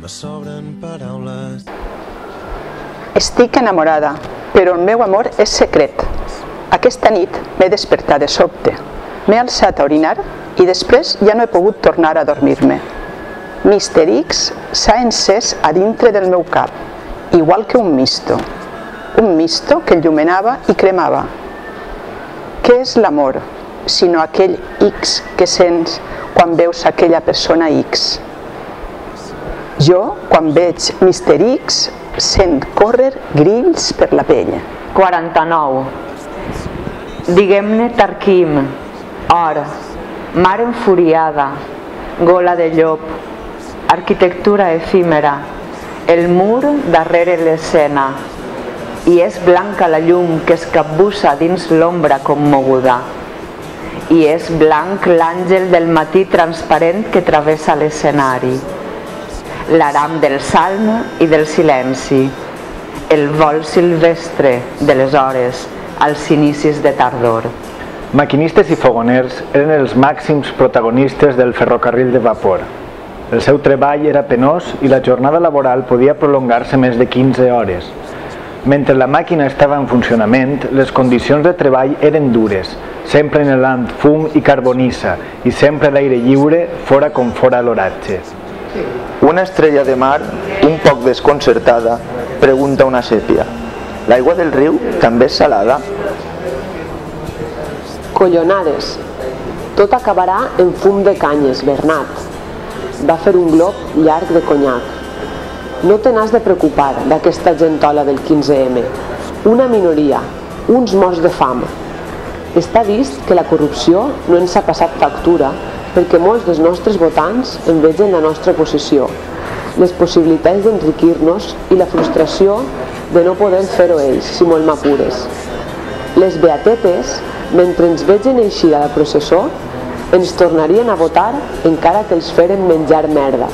me sobren paraules. Estic enamorada, però el meu amor és secret. Aquesta nit m'he despertat de sobte, m'he alçat a orinar i després ja no he pogut tornar a dormir-me. Mr. X s'ha encès a dintre del meu cap, igual que un misto que il·luminava i cremava. Què és l'amor, sinó aquell X que sents quan veus aquella persona X? Jo, quan veig Mr. X, sent córrer grills per la pell. 49. Diguem-ne Tarquim, or, mar enfuriada, gola de llop, arquitectura efímera, el mur darrere l'escena, i és blanca la llum que es capbussa dins l'ombra commoguda, i és blanc l'àngel del matí transparent que travessa l'escenari, l'aram del salm i del silenci, el vol silvestre de les hores als inicis de tardor. Maquinistes i fogoners eren els màxims protagonistes del ferrocarril de vapor. El seu treball era penós i la jornada laboral podia prolongar-se més de 15 hores. Mentre la màquina estava en funcionament, les condicions de treball eren dures, sempre inhalant fum i carbonissa i sempre a l'aire lliure, fora com fora l'oratge. Una estrella de mar, un poc desconcertada, pregunta una sèpia: l'aigua del riu també és salada? Collonades. Tot acabarà en fum de canyes, Bernat. Va fer un glob llarg de conyac. No te n'has de preocupar d'aquesta gentola del 15M. Una minoria, uns morts de fam. Està vist que la corrupció no ens ha passat factura perquè molts dels nostres votants envegen la nostra posició, les possibilitats d'enriquir-nos i la frustració de no poder fer-ho ells, si molt m'apures. Les beatetes, mentre ens vegen eixir a la processó, ens tornarien a votar encara que els feren menjar merda.